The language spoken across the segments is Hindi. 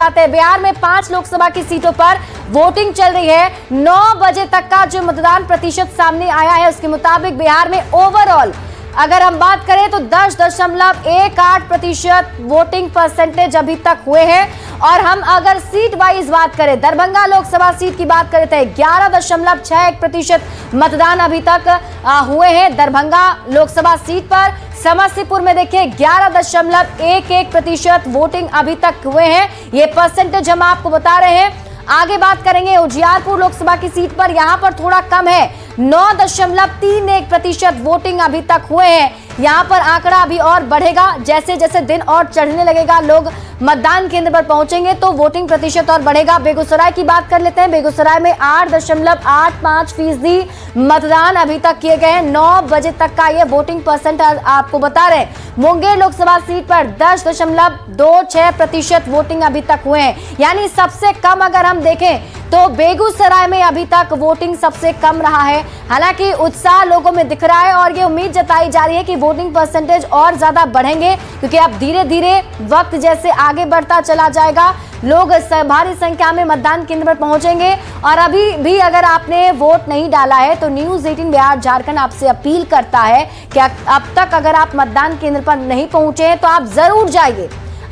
बिहार में 5 लोकसभा की सीटों पर वोटिंग चल रही है। 9 बजे तक का जो मतदान प्रतिशत सामने आया है उसके मुताबिक बिहार में ओवरऑल अगर हम बात करें तो 10.18% वोटिंग परसेंटेज अभी तक हुए हैं। और हम अगर सीट वाइज बात करें, दरभंगा लोकसभा सीट की बात करें तो 11.61% मतदान अभी तक हुए हैं दरभंगा लोकसभा सीट पर। समस्तीपुर में देखिए 11.11% वोटिंग अभी तक हुए हैं। ये परसेंटेज हम आपको बता रहे हैं। आगे बात करेंगे उजियारपुर लोकसभा की सीट पर, यहां पर थोड़ा कम है, 9.31% वोटिंग अभी तक हुए हैं। यहां पर आंकड़ा अभी और बढ़ेगा, जैसे जैसे दिन और चढ़ने लगेगा, लोग मतदान केंद्र पर पहुंचेंगे तो वोटिंग प्रतिशत और बढ़ेगा। बेगूसराय की बात कर लेते हैं। बेगूसराय में 8.85% मतदान अभी तक किए गए हैं। 9 बजे तक का ये वोटिंग परसेंट आपको बता रहे हैं। मुंगेर लोकसभा सीट पर 10.26% वोटिंग अभी तक हुए हैं। यानी सबसे कम अगर हम देखें तो बेगूसराय में अभी तक वोटिंग सबसे कम रहा है। हालांकि उत्साह लोगों में दिख रहा है और ये उम्मीद जताई जा रही है कि वोटिंग परसेंटेज और ज्यादा बढ़ेंगे, क्योंकि अब धीरे धीरे वक्त जैसे आगे बढ़ता चला जाएगा, लोग भारी संख्या में मतदान केंद्र पर पहुंचेंगे। और अभी भी अगर आपने वोट नहीं डाला है तो न्यूज़ 18 बिहार झारखंड आपसे अपील करता है कि अब तक अगर आप मतदान केंद्र पर नहीं पहुंचे हैं तो आप जरूर जाइए,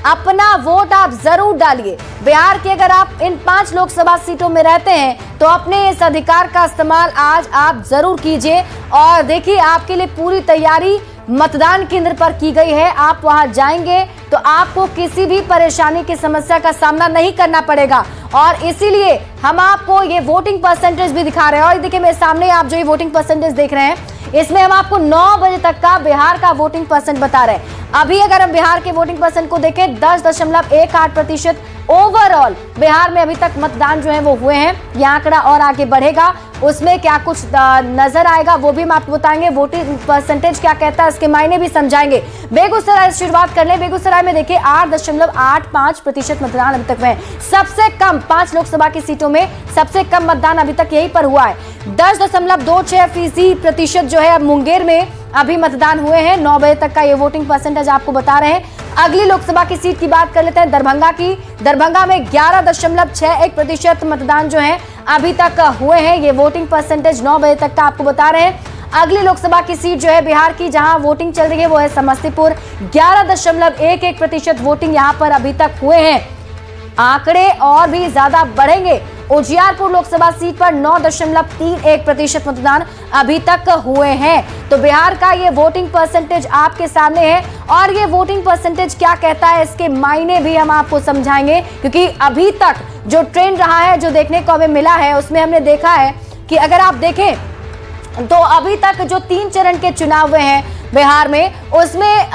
अपना वोट आप जरूर डालिए। बिहार के अगर आप इन 5 लोकसभा सीटों में रहते हैं तो अपने इस अधिकार का इस्तेमाल आज आप जरूर कीजिए। और देखिए आपके लिए पूरी तैयारी मतदान केंद्र पर की गई है। आप वहां जाएंगे तो आपको किसी भी परेशानी की समस्या का सामना नहीं करना पड़ेगा। और इसीलिए हम आपको ये वोटिंग परसेंटेज भी दिखा रहे हैं। और देखिए मेरे सामने आप जो ये वोटिंग परसेंटेज देख रहे हैं, इसमें हम आपको 9 बजे तक का बिहार का वोटिंग परसेंट बता रहे हैं। अभी अगर हम बिहार के वोटिंग परसेंट को देखें, 10.18% ओवरऑल बिहार में अभी तक मतदान जो है वो हुए हैं। यह आंकड़ा और आगे बढ़ेगा, उसमें क्या कुछ नजर आएगा वो भी हम आपको बताएंगे। वोटिंग परसेंटेज क्या कहता है इसके मायने भी समझाएंगे। बेगूसराय से शुरुआत कर ले। बेगूसराय में देखिए 8.85% मतदान अभी तक हुए हैं। सबसे कम 5 लोकसभा की सीटों में सबसे कम मतदान अभी तक यहीं पर हुआ है। 10.26% जो है मुंगेर में अभी मतदान हुए हैं। 9 बजे तक का ये वोटिंग परसेंटेज आपको बता रहे हैं। अगली लोकसभा की सीट की बात कर लेते हैं, दरभंगा की। दरभंगा में 11.61% मतदान जो है अभी तक हुए हैं। ये वोटिंग परसेंटेज 9 बजे तक का आपको बता रहे हैं। अगली लोकसभा की सीट जो है बिहार की, जहां वोटिंग चल रही है, वो है समस्तीपुर। 11.11% वोटिंग यहां पर अभी तक हुए हैं। आंकड़े और भी ज्यादा बढ़ेंगे। उजियारपुर लोकसभा सीट पर 9.31% मतदान अभी तक हुए हैं। तो बिहार का ये वोटिंग परसेंटेज आपके सामने है। और ये वोटिंग परसेंटेज क्या कहता है इसके मायने भी हम आपको समझाएंगे, क्योंकि अभी तक जो ट्रेंड रहा है, जो देखने को हमें मिला है, उसमें हमने देखा है कि अगर आप देखें तो अभी तक जो 3 चरण के चुनाव हुए हैं बिहार में, उसमें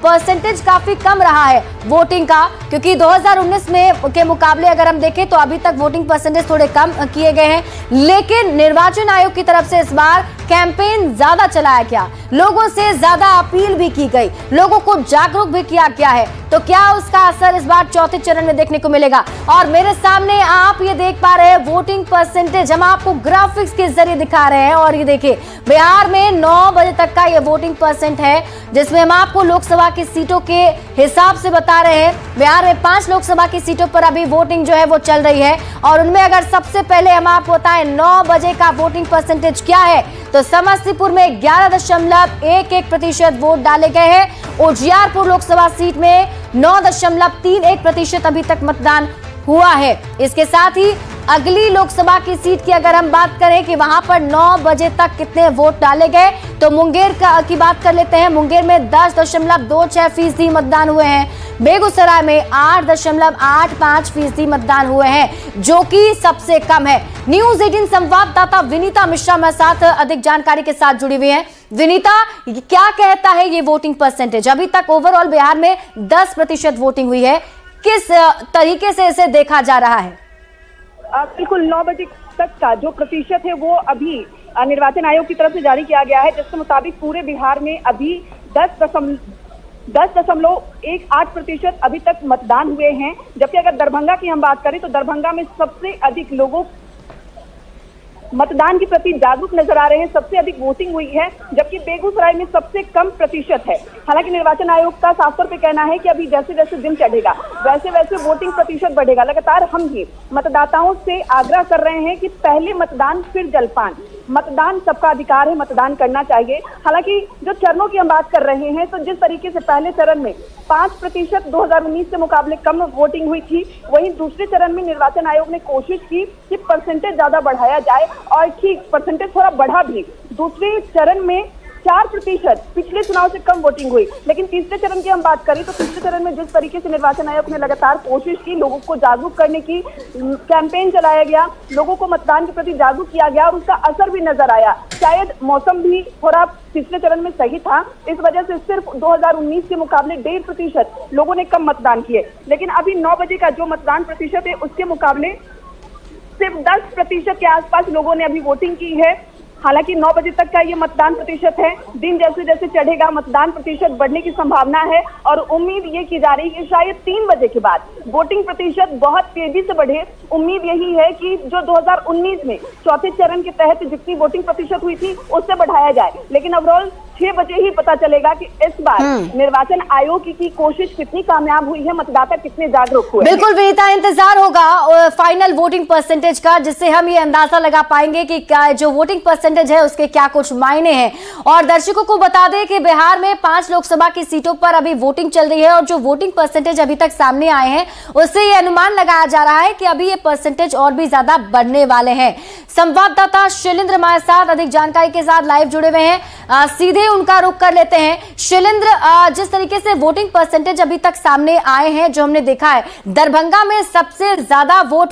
परसेंटेज काफी कम रहा है वोटिंग का, क्योंकि 2019 में के मुकाबले अगर हम देखें तो अभी तक वोटिंग परसेंटेज थोड़े कम किए गए हैं। लेकिन निर्वाचन आयोग की तरफ से इस बार कैंपेन ज्यादा चलाया गया, लोगों से ज्यादा अपील भी की गई, लोगों को जागरूक भी किया गया है। तो क्या उसका असर इस बार चौथे चरण में देखने को मिलेगा? और मेरे सामने आप ये देख पा रहे हैं वोटिंग परसेंटेज, हम आपको ग्राफिक्स के जरिए दिखा रहे हैं। और ये देखिए बिहार में 9 बजे तक का ये वोटिंग परसेंट है, जिसमें हम आपको लोकसभा की सीटों के हिसाब से बता रहे हैं। बिहार में 5 लोकसभा की सीटों पर अभी वोटिंग जो है वो चल रही है। और उनमें अगर सबसे पहले हम आपको बताएं 9 बजे का वोटिंग परसेंटेज क्या है, तो समस्तीपुर में 11.11% वोट डाले गए हैं। उजियारपुर लोकसभा सीट में 9.31% अभी तक मतदान हुआ है। इसके साथ ही अगली लोकसभा की सीट की अगर हम बात करें कि वहां पर 9 बजे तक कितने वोट डाले गए, तो मुंगेर की बात कर लेते हैं। मुंगेर में 10.26% मतदान हुए हैं। बेगूसराय में 8.85% मतदान हुए हैं, जो कि सबसे कम है। न्यूज़ 18 संवाददाता विनीता मिश्रा मेरे साथ अधिक जानकारी के साथ जुड़ी हुई है। विनीता, क्या कहता है ये वोटिंग परसेंटेज? अभी तक ओवरऑल बिहार में 10% वोटिंग हुई है, किस तरीके से इसे देखा जा रहा है? बिल्कुल 9 बजे तक का जो प्रतिशत है वो अभी निर्वाचन आयोग की तरफ से जारी किया गया है, जिसके मुताबिक पूरे बिहार में अभी 10.18% अभी तक मतदान हुए हैं। जबकि अगर दरभंगा की हम बात करें तो दरभंगा में सबसे अधिक लोगों मतदान के प्रति जागरूक नजर आ रहे हैं। सबसे अधिक वोटिंग हुई है, जबकि बेगूसराय में सबसे कम प्रतिशत है। हालांकि निर्वाचन आयोग का साफ तौर पे कहना है कि अभी जैसे जैसे दिन चढ़ेगा वैसे वैसे वोटिंग प्रतिशत बढ़ेगा। लगातार हम भी मतदाताओं से आग्रह कर रहे हैं कि पहले मतदान फिर जलपान। मतदान सबका अधिकार है, मतदान करना चाहिए। हालांकि जो चरणों की हम बात कर रहे हैं, तो जिस तरीके से पहले चरण में 5% 2019 के मुकाबले कम वोटिंग हुई थी, वहीं दूसरे चरण में निर्वाचन आयोग ने कोशिश की कि परसेंटेज ज्यादा बढ़ाया जाए, और ठीक परसेंटेज थोड़ा बढ़ा भी। दूसरे चरण में 4% पिछले चुनाव से कम वोटिंग हुई। लेकिन तीसरे चरण की हम बात करें तो तीसरे चरण में जिस तरीके से निर्वाचन आयोग ने लगातार कोशिश की, लोगों को जागरूक करने की, कैंपेन चलाया गया, लोगों को मतदान के प्रति जागरूक किया गया, और उसका असर भी नजर आया। शायद मौसम भी थोड़ा पिछले चरण में सही था, इस वजह से सिर्फ 2019 के मुकाबले 1.5% लोगों ने कम मतदान किए। लेकिन अभी 9 बजे का जो मतदान प्रतिशत है, उसके मुकाबले सिर्फ 10% के आसपास लोगों ने अभी वोटिंग की है। हालांकि 9 बजे तक का ये मतदान प्रतिशत है। दिन जैसे जैसे चढ़ेगा मतदान प्रतिशत बढ़ने की संभावना है, और उम्मीद ये की जा रही है कि शायद 3 बजे के बाद वोटिंग प्रतिशत बहुत तेजी से बढ़े। उम्मीद यही है कि जो 2019 में चौथे चरण के तहत जितनी वोटिंग प्रतिशत हुई थी उससे बढ़ाया जाए। लेकिन ओवरऑल 6 बजे ही पता चलेगा कि इस बार निर्वाचन आयोग की कोशिश कितनी कामयाब हुई है, मतदाता कितने जागरूक हुए। बिल्कुल विनीता, इंतजार होगा फाइनल वोटिंग परसेंटेज का, जिससे हम ये अंदाजा लगा पाएंगे कि जो वोटिंग परसेंटेज है उसके क्या कुछ मायने हैं। और दर्शकों को बता दें कि बिहार में 5 लोकसभा की सीटों पर अभी वोटिंग चल रही है, और जो वोटिंग परसेंटेज अभी तक सामने आए हैं उससे ये अनुमान लगाया जा रहा है कि अभी ये परसेंटेज और भी ज्यादा बढ़ने वाले हैं। संवाददाता शैलेंद्र हमारे साथ अधिक जानकारी के साथ लाइव जुड़े हुए हैं, सीधे उनका रुख कर लेते हैं। शैलेंद्र, जिस तरीके से वोटिंग परसेंटेज अभी तक सामने आए हैं, जो हमने देखा है, दरभंगा में सबसे ज्यादा वोट